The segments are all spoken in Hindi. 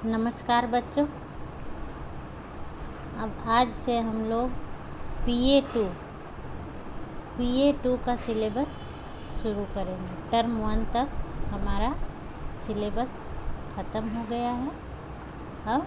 नमस्कार बच्चों। अब आज से हम लोग PA2 का सिलेबस शुरू करेंगे। टर्म 1 तक हमारा सिलेबस ख़त्म हो गया है। अब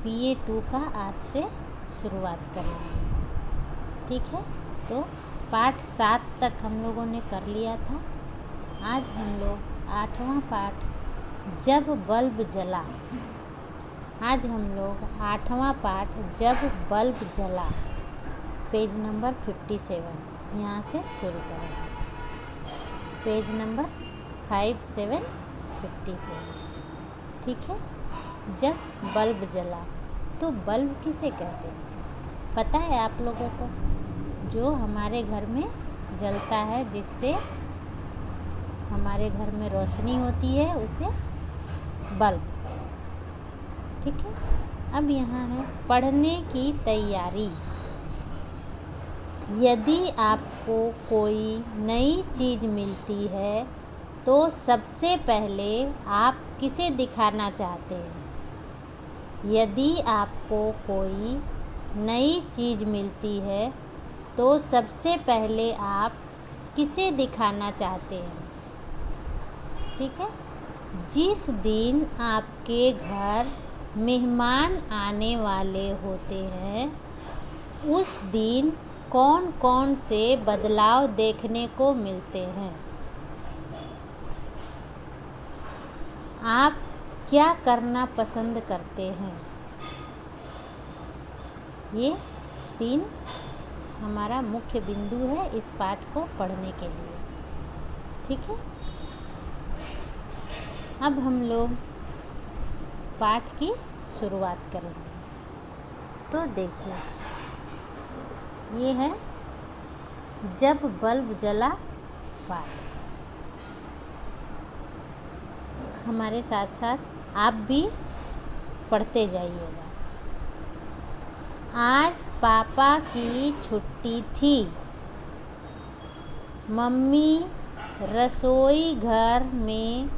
PA2 का आज से शुरुआत करेंगे। ठीक है, तो पाठ 7 तक हम लोगों ने कर लिया था। आज हम लोग 8वां पाठ जब बल्ब जला। आज हम लोग 8वां पाठ जब बल्ब जला पेज नंबर 57 यहाँ से शुरू करेंगे। Page number 5757। ठीक है, जब बल्ब जला तो बल्ब किसे कहते हैं पता है आप लोगों को? जो हमारे घर में जलता है, जिससे हमारे घर में रोशनी होती है, उसे बल्ब। ठीक है, अब यहाँ है पढ़ने की तैयारी। यदि आपको कोई नई चीज़ मिलती है तो सबसे पहले आप किसे दिखाना चाहते हैं? यदि आपको कोई नई चीज़ मिलती है तो सबसे पहले आप किसे दिखाना चाहते हैं? ठीक है, जिस दिन आपके घर मेहमान आने वाले होते हैं उस दिन कौन कौन से बदलाव देखने को मिलते हैं? आप क्या करना पसंद करते हैं? ये 3 हमारा मुख्य बिंदु है इस पाठ को पढ़ने के लिए। ठीक है, अब हम लोग पाठ की शुरुआत करेंगे। तो देखिए, ये है जब बल्ब जला पाठ। हमारे साथ साथ आप भी पढ़ते जाइएगा। आज पापा की छुट्टी थी। मम्मी रसोई घर में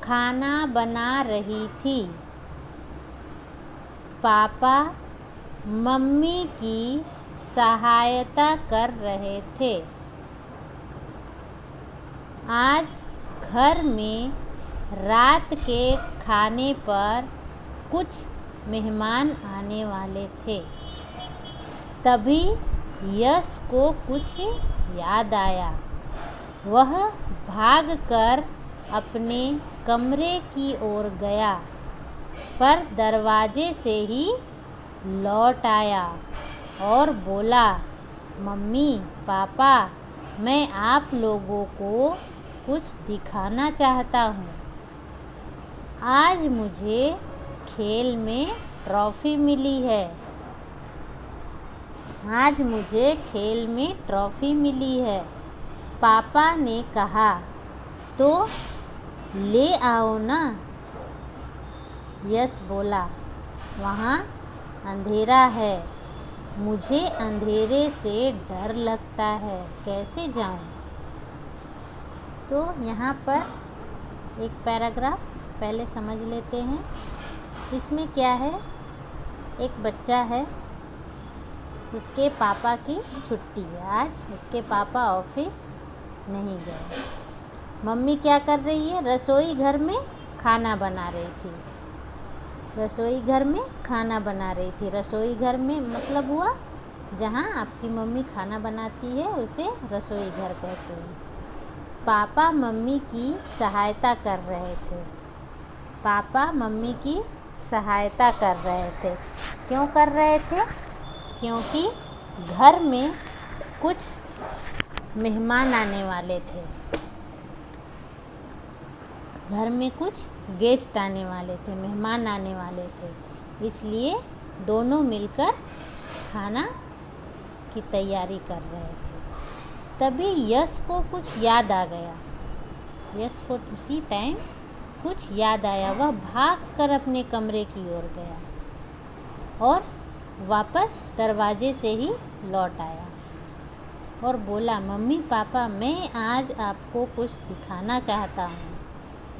खाना बना रही थी। पापा मम्मी की सहायता कर रहे थे। आज घर में रात के खाने पर कुछ मेहमान आने वाले थे। तभी यश को कुछ याद आया। वह भागकर अपने कमरे की ओर गया, पर दरवाजे से ही लौट आया और बोला, मम्मी पापा, मैं आप लोगों को कुछ दिखाना चाहता हूँ। आज मुझे खेल में ट्रॉफ़ी मिली है। आज मुझे खेल में ट्रॉफ़ी मिली है। पापा ने कहा, तो ले आओ ना। यश बोला, वहाँ अंधेरा है। मुझे अंधेरे से डर लगता है, कैसे जाऊँ? तो यहाँ पर एक पैराग्राफ पहले समझ लेते हैं। इसमें क्या है, एक बच्चा है, उसके पापा की छुट्टी है। आज उसके पापा ऑफिस नहीं गए। मम्मी क्या कर रही है? रसोई घर में खाना बना रही थी। रसोई घर में खाना बना रही थी। रसोई घर में मतलब हुआ जहाँ आपकी मम्मी खाना बनाती है, उसे रसोई घर कहते हैं। पापा मम्मी की सहायता कर रहे थे। पापा मम्मी की सहायता कर रहे थे। क्यों कर रहे थे? क्योंकि घर में कुछ मेहमान आने वाले थे। घर में कुछ गेस्ट आने वाले थे, मेहमान आने वाले थे, इसलिए दोनों मिलकर खाना की तैयारी कर रहे थे। तभी यश को कुछ याद आ गया। यश को उसी टाइम कुछ याद आया। वह भागकर अपने कमरे की ओर गया और वापस दरवाजे से ही लौट आया और बोला, मम्मी पापा, मैं आज आपको कुछ दिखाना चाहता हूँ।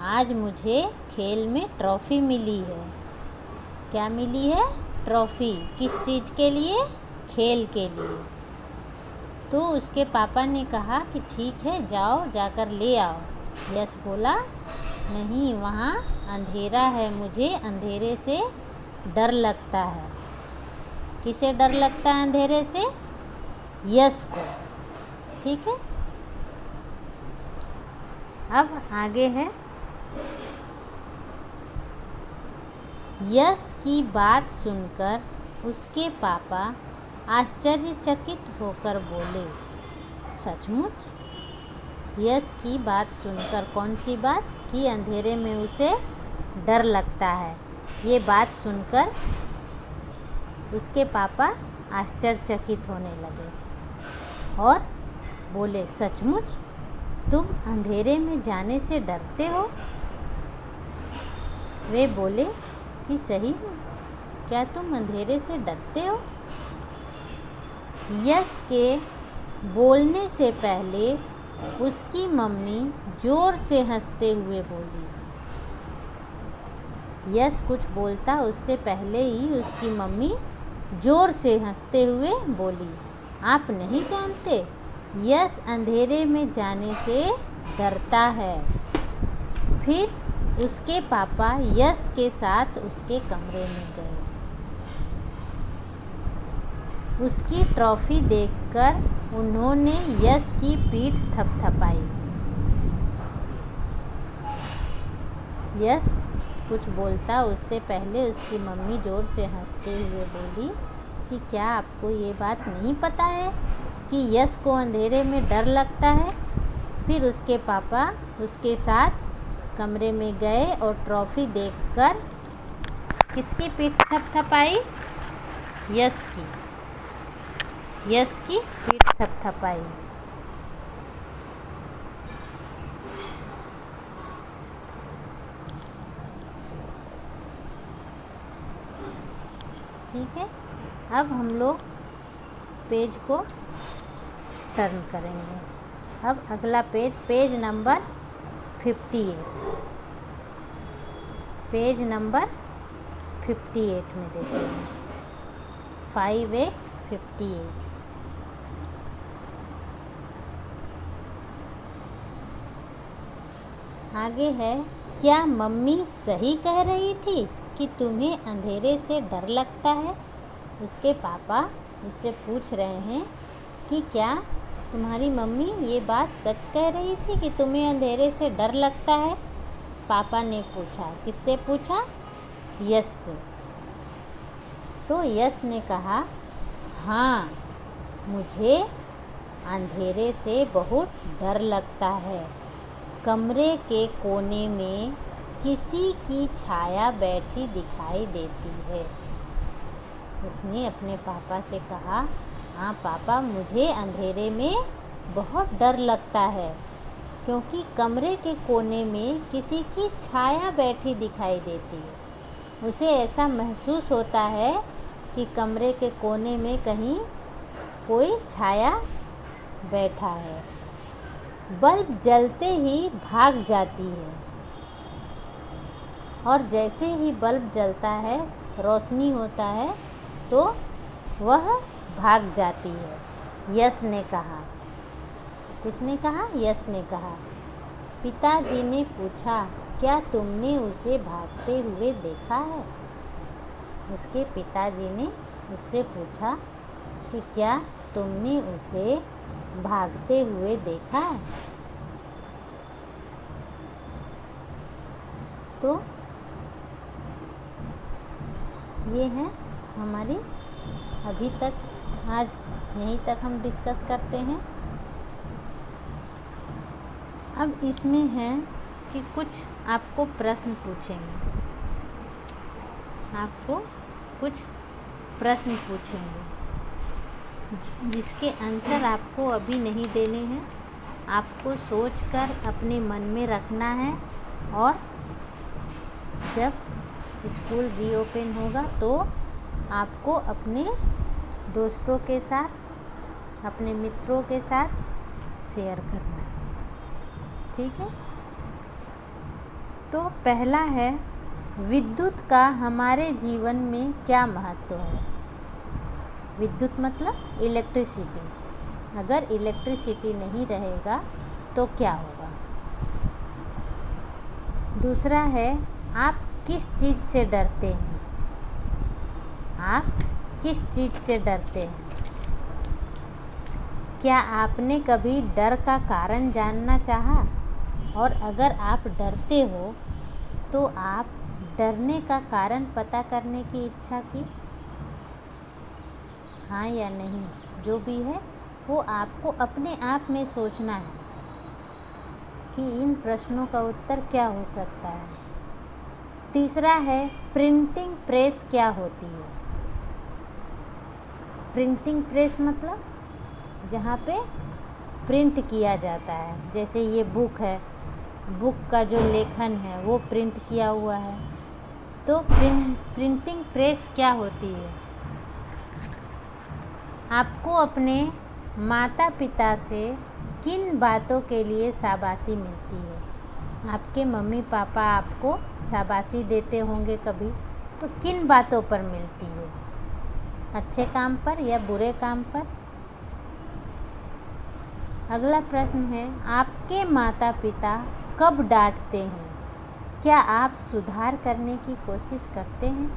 आज मुझे खेल में ट्रॉफ़ी मिली है। क्या मिली है? ट्रॉफ़ी। किस चीज़ के लिए? खेल के लिए। तो उसके पापा ने कहा कि ठीक है, जाओ जाकर ले आओ। यश बोला, नहीं, वहाँ अंधेरा है, मुझे अंधेरे से डर लगता है। किसे डर लगता है अंधेरे से? यश को। ठीक है। अब आगे है, यश की बात सुनकर उसके पापा आश्चर्यचकित होकर बोले, सचमुच? यश की बात सुनकर, कौन सी बात? कि अंधेरे में उसे डर लगता है। ये बात सुनकर उसके पापा आश्चर्यचकित होने लगे और बोले, सचमुच? तुम अंधेरे में जाने से डरते हो? वे बोले कि सही में, क्या तुम अंधेरे से डरते हो? यश के बोलने से पहले उसकी मम्मी जोर से हंसते हुए बोली। यश कुछ बोलता उससे पहले ही उसकी मम्मी जोर से हंसते हुए बोली, आप नहीं जानते, यश अंधेरे में जाने से डरता है। फिर उसके पापा यश के साथ उसके कमरे में गए। उसकी ट्रॉफ़ी देखकर उन्होंने यश की पीठ थपथपाई। यश कुछ बोलता उससे पहले उसकी मम्मी जोर से हंसते हुए बोली कि क्या आपको ये बात नहीं पता है कि यश को अंधेरे में डर लगता है? फिर उसके पापा उसके साथ कमरे में गए और ट्रॉफ़ी देखकर किसकी पीठ थपथपाई? यश की। यश की पीठ थपथपाई। ठीक है। अब हम लोग पेज को टर्न करेंगे। अब अगला page, page number 58। Page number 58 में देखेंगे। 58। आगे है, क्या मम्मी सही कह रही थी कि तुम्हें अंधेरे से डर लगता है? उसके पापा उससे पूछ रहे हैं कि क्या तुम्हारी मम्मी ये बात सच कह रही थी कि तुम्हें अंधेरे से डर लगता है? पापा ने पूछा। किससे पूछा? यश से। तो यश ने कहा, हाँ, मुझे अंधेरे से बहुत डर लगता है। कमरे के कोने में किसी की छाया बैठी दिखाई देती है। उसने अपने पापा से कहा, हाँ पापा, मुझे अंधेरे में बहुत डर लगता है क्योंकि कमरे के कोने में किसी की छाया बैठी दिखाई देती है। उसे ऐसा महसूस होता है कि कमरे के कोने में कहीं कोई छाया बैठा है। बल्ब जलते ही भाग जाती है और जैसे ही बल्ब जलता है, रोशनी होता है, तो वह भाग जाती है। यश ने कहा। किसने कहा? यश ने कहा। पिताजी ने पूछा, क्या तुमने उसे भागते हुए देखा है? उसके पिताजी ने उससे पूछा कि क्या तुमने उसे भागते हुए देखा है? तो ये है हमारी अभी तक, आज यहीं तक हम डिस्कस करते हैं। अब इसमें है कि कुछ आपको प्रश्न पूछेंगे, आपको कुछ प्रश्न पूछेंगे जिसके आंसर आपको अभी नहीं देने हैं। आपको सोचकर अपने मन में रखना है और जब स्कूल रीओपन होगा तो आपको अपने दोस्तों के साथ, अपने मित्रों के साथ शेयर करना है। ठीक है। तो पहला है, विद्युत का हमारे जीवन में क्या महत्व है। विद्युत मतलब इलेक्ट्रिसिटी। अगर इलेक्ट्रिसिटी नहीं रहेगा तो क्या होगा। दूसरा है, आप किस चीज़ से डरते हैं। आप किस चीज़ से डरते हैं। क्या आपने कभी डर का कारण जानना चाहा, और अगर आप डरते हो तो आप डरने का कारण पता करने की इच्छा की। हाँ या नहीं, जो भी है वो आपको अपने आप में सोचना है कि इन प्रश्नों का उत्तर क्या हो सकता है। तीसरा है, प्रिंटिंग प्रेस क्या होती है। प्रिंटिंग प्रेस मतलब जहाँ पे प्रिंट किया जाता है, जैसे ये बुक है, बुक का जो लेखन है वो प्रिंट किया हुआ है। तो प्रिंटिंग प्रेस क्या होती है। आपको अपने माता पिता से किन बातों के लिए शाबाशी मिलती है। आपके मम्मी पापा आपको शाबाशी देते होंगे कभी, तो किन बातों पर मिलती है। अच्छे काम पर या बुरे काम पर। अगला प्रश्न है, आपके माता पिता कब डांटते हैं। क्या आप सुधार करने की कोशिश करते हैं।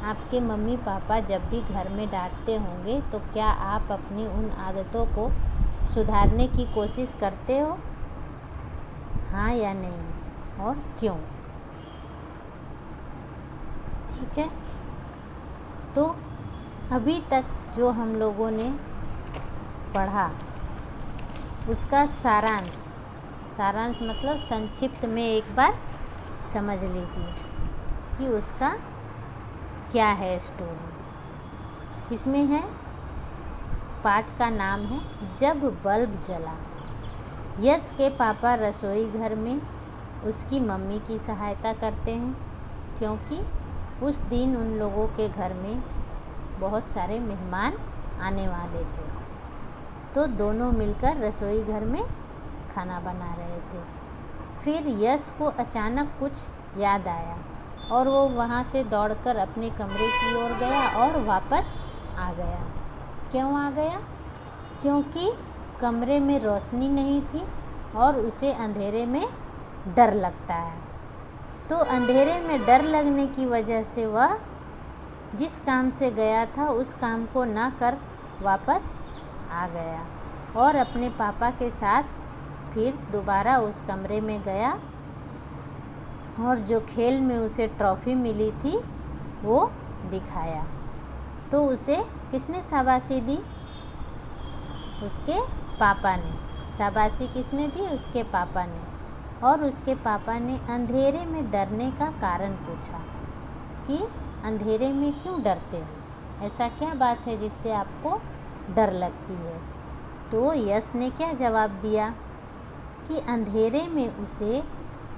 आपके मम्मी पापा जब भी घर में डांटते होंगे तो क्या आप अपनी उन आदतों को सुधारने की कोशिश करते हो। हाँ या नहीं, और क्यों। ठीक है, तो अभी तक जो हम लोगों ने पढ़ा उसका सारांश मतलब संक्षिप्त में एक बार समझ लीजिए कि उसका क्या है स्टोरी। इसमें है, पाठ का नाम है जब बल्ब जला। यश के पापा रसोई घर में उसकी मम्मी की सहायता करते हैं, क्योंकि उस दिन उन लोगों के घर में बहुत सारे मेहमान आने वाले थे। तो दोनों मिलकर रसोई घर में खाना बना रहे थे। फिर यश को अचानक कुछ याद आया और वो वहाँ से दौड़कर अपने कमरे की ओर गया और वापस आ गया। क्यों आ गया। क्योंकि कमरे में रोशनी नहीं थी और उसे अंधेरे में डर लगता है। तो अंधेरे में डर लगने की वजह से वह जिस काम से गया था उस काम को ना कर वापस आ गया और अपने पापा के साथ फिर दोबारा उस कमरे में गया और जो खेल में उसे ट्रॉफ़ी मिली थी वो दिखाया। तो उसे किसने शाबाशी दी। उसके पापा ने। शाबाशी किसने दी। उसके पापा ने। और उसके पापा ने अंधेरे में डरने का कारण पूछा कि अंधेरे में क्यों डरते हो, ऐसा क्या बात है जिससे आपको डर लगती है। तो यश ने क्या जवाब दिया कि अंधेरे में उसे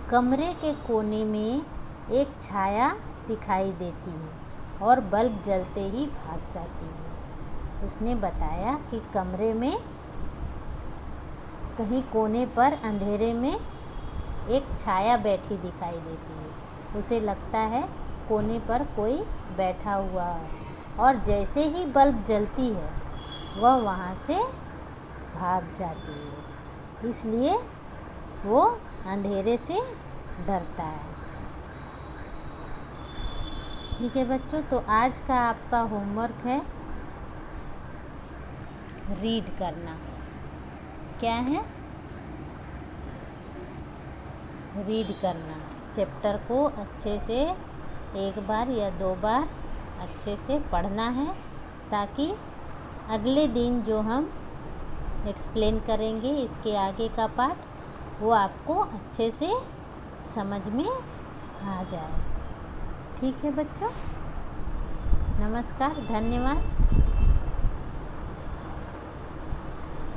कमरे के कोने में एक छाया दिखाई देती है और बल्ब जलते ही भाग जाती है। उसने बताया कि कमरे में कहीं कोने पर अंधेरे में एक छाया बैठी दिखाई देती है। उसे लगता है कोने पर कोई बैठा हुआ है और जैसे ही बल्ब जलती है वह वहाँ से भाग जाती है, इसलिए वो अंधेरे से डरता है। ठीक है बच्चों, तो आज का आपका होमवर्क है रीड करना। क्या है। रीड करना। चैप्टर को अच्छे से एक बार या 2 बार अच्छे से पढ़ना है ताकि अगले दिन जो हम एक्सप्लेन करेंगे इसके आगे का पार्ट वो आपको अच्छे से समझ में आ जाए। ठीक है बच्चों, नमस्कार, धन्यवाद।